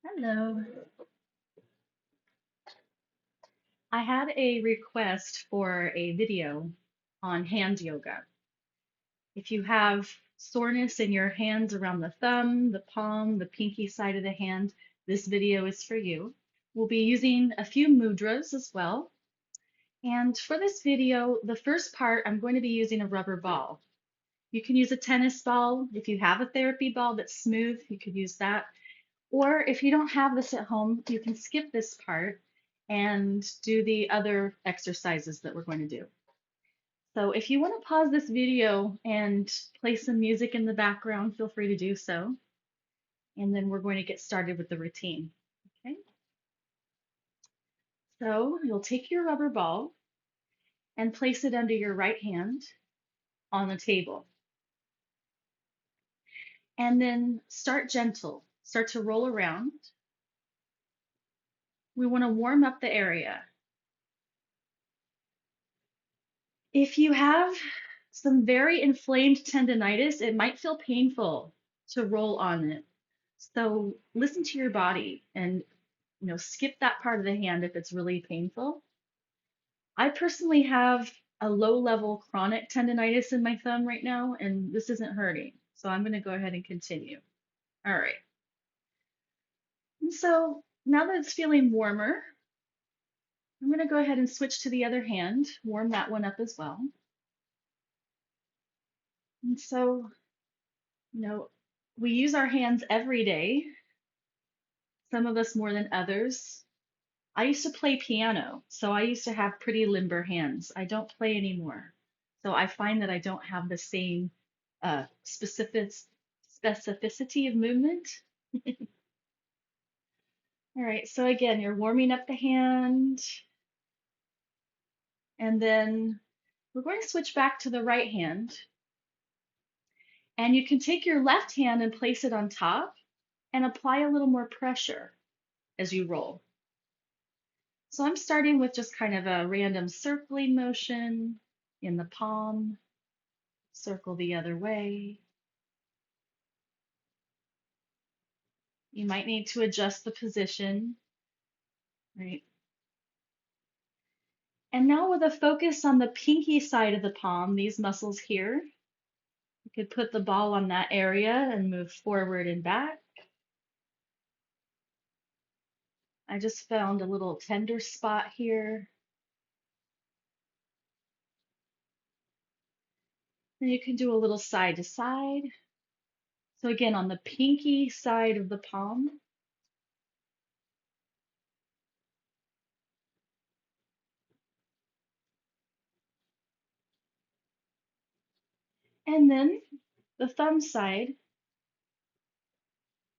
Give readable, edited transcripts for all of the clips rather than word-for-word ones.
Hello. I had a request for a video on hand yoga. If you have soreness in your hands around the thumb, the palm, the pinky side of the hand, this video is for you. We'll be using a few mudras as well. And for this video, the first part, I'm going to be using a rubber ball. You can use a tennis ball. If you have a therapy ball that's smooth, you could use that. Or if you don't have this at home, you can skip this part and do the other exercises that we're going to do. So if you want to pause this video and play some music in the background, feel free to do so. And then we're going to get started with the routine. Okay, so you'll take your rubber ball and place it under your right hand on the table. And then start gentle, start to roll around. We want to warm up the area. If you have some very inflamed tendonitis, it might feel painful to roll on it. So listen to your body and skip that part of the hand if it's really painful. I personally have a low level chronic tendonitis in my thumb right now, and this isn't hurting. So I'm going to go ahead and continue. All right. And so now that it's feeling warmer, I'm going to go ahead and switch to the other hand, warm that one up as well. And so, we use our hands every day, some of us more than others. I used to play piano, so I used to have pretty limber hands. I don't play anymore. So I find that I don't have the same specific specificity of movement. All right, so again, you're warming up the hand, and then we're going to switch back to the right hand. And you can take your left hand and place it on top and apply a little more pressure as you roll. So I'm starting with just kind of a random circling motion in the palm, circle the other way. You might need to adjust the position, right? And now with a focus on the pinky side of the palm, these muscles here, you could put the ball on that area and move forward and back. I just found a little tender spot here. And you can do a little side to side. So again, on the pinky side of the palm, and then the thumb side,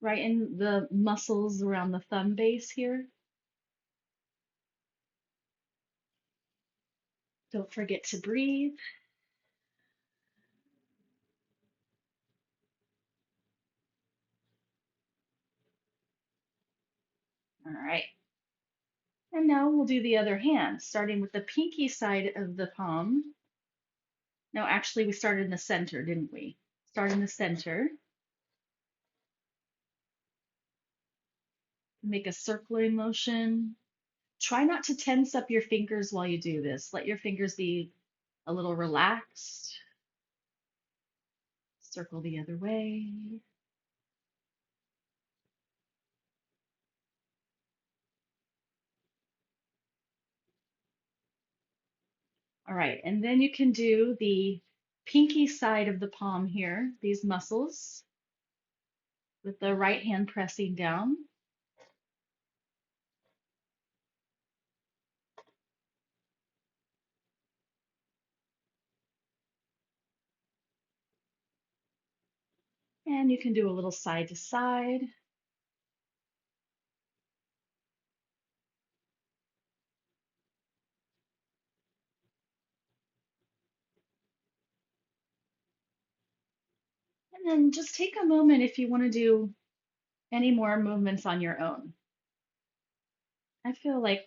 right in the muscles around the thumb base here. Don't forget to breathe. All right. And now we'll do the other hand, starting with the pinky side of the palm. No, actually, we started in the center, didn't we? Start in the center. Make a circling motion. Try not to tense up your fingers while you do this. Let your fingers be a little relaxed. Circle the other way. All right, and then you can do the pinky side of the palm here, these muscles, with the right hand pressing down. And you can do a little side to side. And then just take a moment if you want to do any more movements on your own. I feel like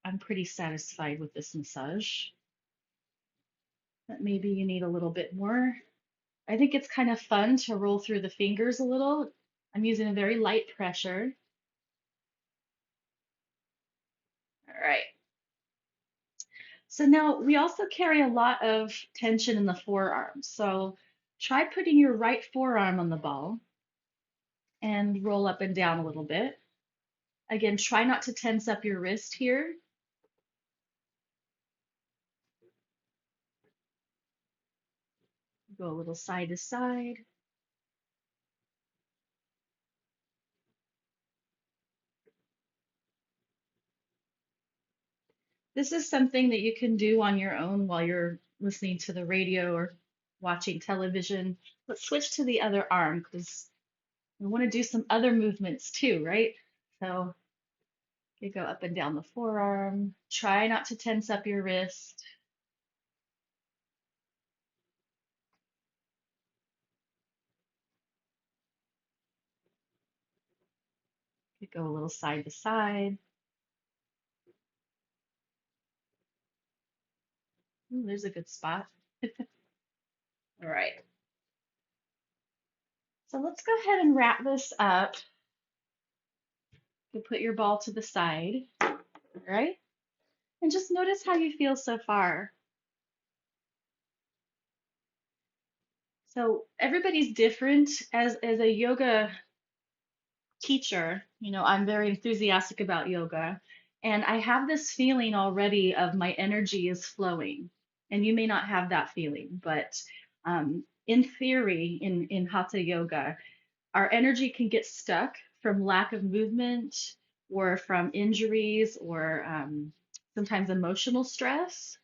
I'm pretty satisfied with this massage, but maybe you need a little bit more. I think it's kind of fun to roll through the fingers a little. I'm using a very light pressure. right. So now we also carry a lot of tension in the forearms. So try putting your right forearm on the ball and roll up and down a little bit. Again, try not to tense up your wrist here. Go a little side to side. This is something that you can do on your own while you're listening to the radio or watching television. Let's switch to the other arm because we want to do some other movements too, right? So you go up and down the forearm. Try not to tense up your wrist. You go a little side to side. Ooh, there's a good spot. All right. So let's go ahead and wrap this up. You put your ball to the side, all right? And just notice how you feel so far. So everybody's different. As a yoga teacher, I'm very enthusiastic about yoga, and I have this feeling already of my energy is flowing. And you may not have that feeling, but in theory, in Hatha yoga, our energy can get stuck from lack of movement or from injuries or sometimes emotional stress.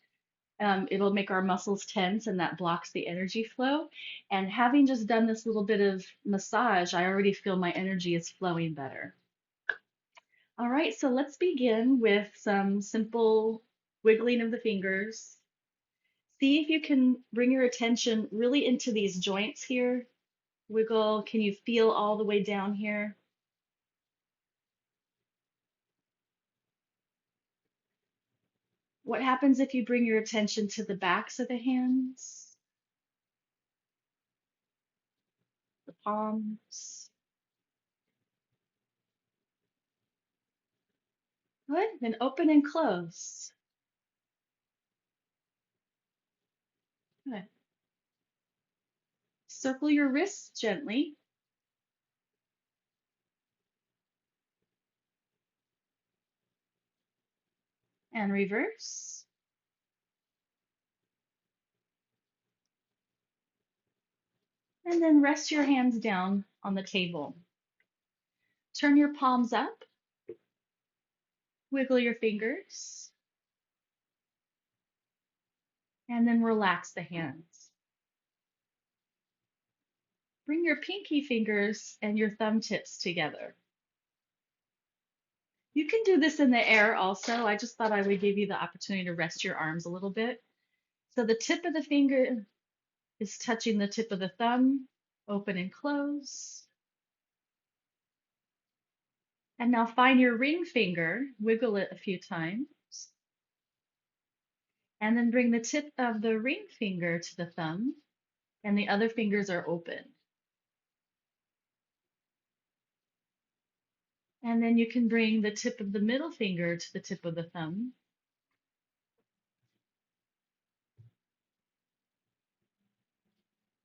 It'll make our muscles tense and that blocks the energy flow. And having just done this little bit of massage, I already feel my energy is flowing better. All right, so let's begin with some simple wiggling of the fingers. See if you can bring your attention really into these joints here. Wiggle. Can you feel all the way down here? What happens if you bring your attention to the backs of the hands, the palms? Good. Then open and close. Good. Circle your wrists gently and reverse. And then rest your hands down on the table. Turn your palms up. Wiggle your fingers. And then relax the hands. Bring your pinky fingers and your thumb tips together. You can do this in the air also. I just thought I would give you the opportunity to rest your arms a little bit. So the tip of the finger is touching the tip of the thumb, open and close. And now find your ring finger, wiggle it a few times, and then bring the tip of the ring finger to the thumb, and the other fingers are open. And then you can bring the tip of the middle finger to the tip of the thumb.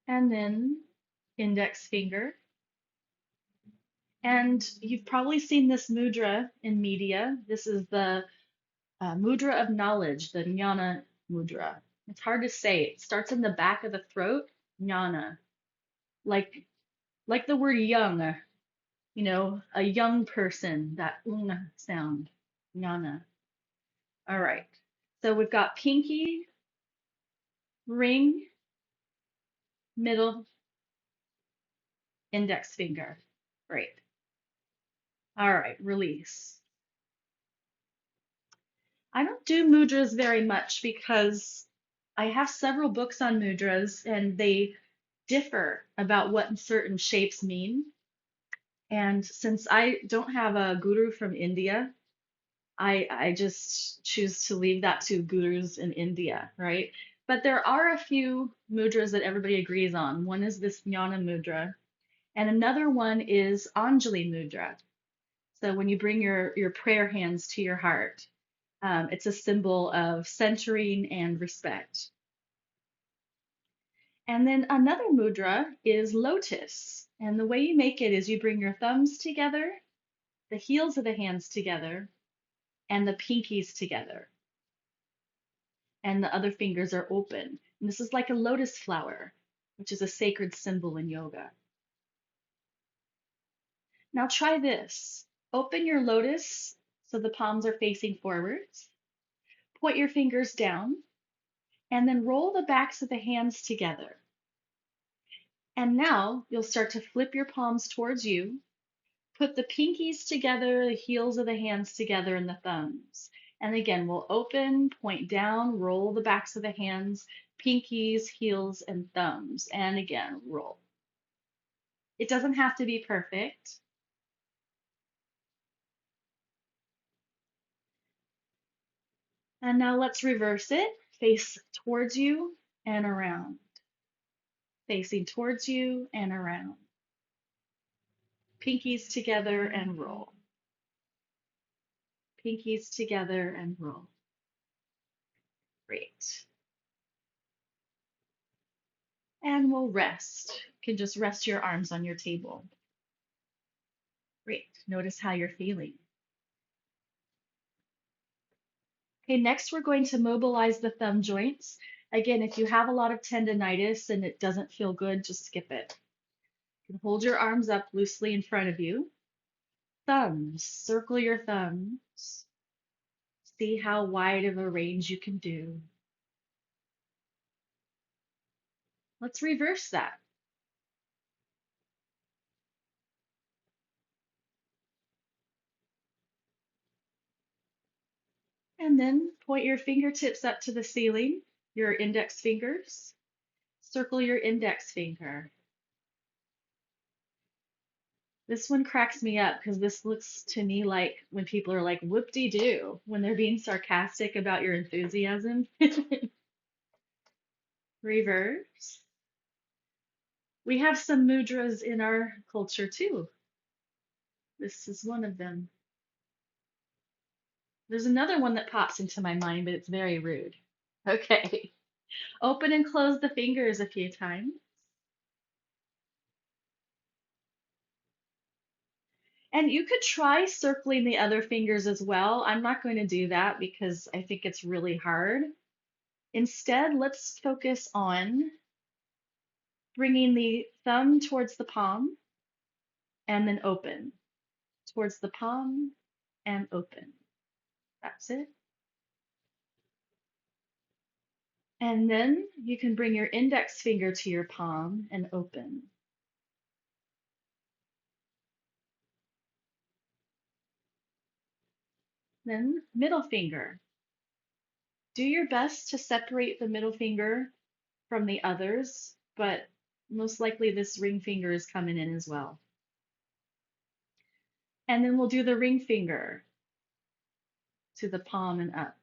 And then index finger. And you've probably seen this mudra in media. This is the mudra of knowledge, the jnana mudra. It's hard to say. It starts in the back of the throat, jnana, like the word young, a young person, that sound, jnana. All right. So we've got pinky, ring, middle, index finger. Great. All right, release. I don't do mudras very much because I have several books on mudras and they differ about what certain shapes mean. And since I don't have a guru from India, I just choose to leave that to gurus in India, right? But there are a few mudras that everybody agrees on. One is this Jnana mudra, and another one is Anjali mudra. So when you bring your prayer hands to your heart, It's a symbol of centering and respect. And then another mudra is lotus. And the way you make it is you bring your thumbs together, the heels of the hands together, and the pinkies together. And the other fingers are open. And this is like a lotus flower, which is a sacred symbol in yoga. Now try this. Open your lotus so the palms are facing forwards. Point your fingers down and then roll the backs of the hands together. And now you'll start to flip your palms towards you. Put the pinkies together, the heels of the hands together, and the thumbs. And again, we'll open, point down, roll the backs of the hands, pinkies, heels, and thumbs. And again, roll. It doesn't have to be perfect. And now let's reverse it. Face towards you and around. Facing towards you and around. Pinkies together and roll. Pinkies together and roll. Great. And we'll rest. You can just rest your arms on your table. Great. Notice how you're feeling. Okay, next we're going to mobilize the thumb joints. Again, if you have a lot of tendonitis and it doesn't feel good, just skip it. You can hold your arms up loosely in front of you. Thumbs, circle your thumbs. See how wide of a range you can do. Let's reverse that. And then point your fingertips up to the ceiling, your index fingers. Circle your index finger. This one cracks me up because this looks to me like when people are like whoop-de-doo, when they're being sarcastic about your enthusiasm. Reverse. We have some mudras in our culture too. This is one of them. There's another one that pops into my mind, but it's very rude. Okay. Open and close the fingers a few times. And you could try circling the other fingers as well. I'm not going to do that because I think it's really hard. Instead, let's focus on bringing the thumb towards the palm and then open. Towards the palm and open. That's it. And then you can bring your index finger to your palm and open. Then middle finger. Do your best to separate the middle finger from the others, but most likely this ring finger is coming in as well. And then we'll do the ring finger to the palm and up.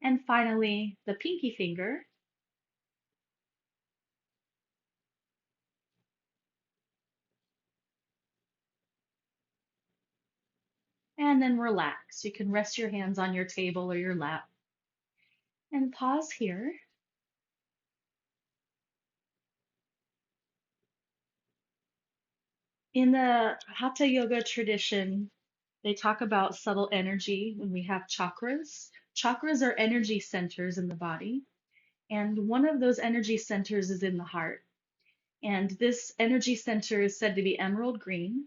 And finally, the pinky finger. And then relax. You can rest your hands on your table or your lap. And pause here. In the Hatha Yoga tradition, they talk about subtle energy when we have chakras. Chakras are energy centers in the body, and one of those energy centers is in the heart. And this energy center is said to be emerald green.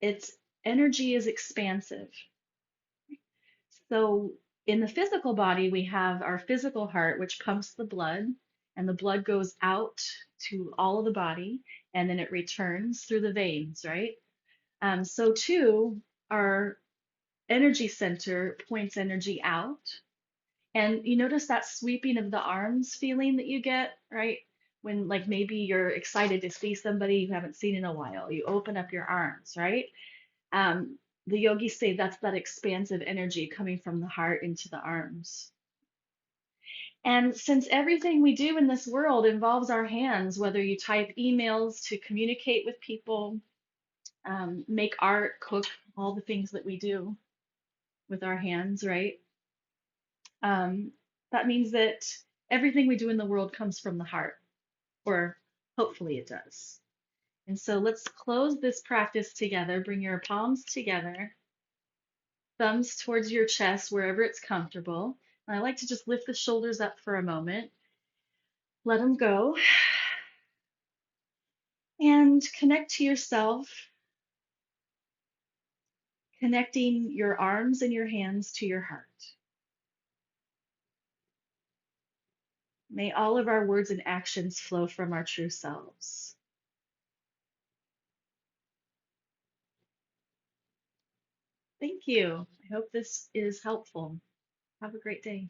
Its energy is expansive. So in the physical body, we have our physical heart, which pumps the blood, and the blood goes out to all of the body, and then it returns through the veins, right? So too, our energy center points energy out. And you notice that sweeping of the arms feeling that you get, right? When like maybe you're excited to see somebody you haven't seen in a while, you open up your arms, right? Um, the yogis say that's that expansive energy coming from the heart into the arms. And since everything we do in this world involves our hands, whether you type emails to communicate with people, make art, cook, all the things that we do with our hands, right? Um, that means that everything we do in the world comes from the heart, or hopefully it does. And so let's close this practice together. Bring your palms together, thumbs towards your chest wherever it's comfortable. And I like to just lift the shoulders up for a moment, let them go, and connect to yourself, connecting your arms and your hands to your heart. May all of our words and actions flow from our true selves. Thank you. I hope this is helpful. Have a great day.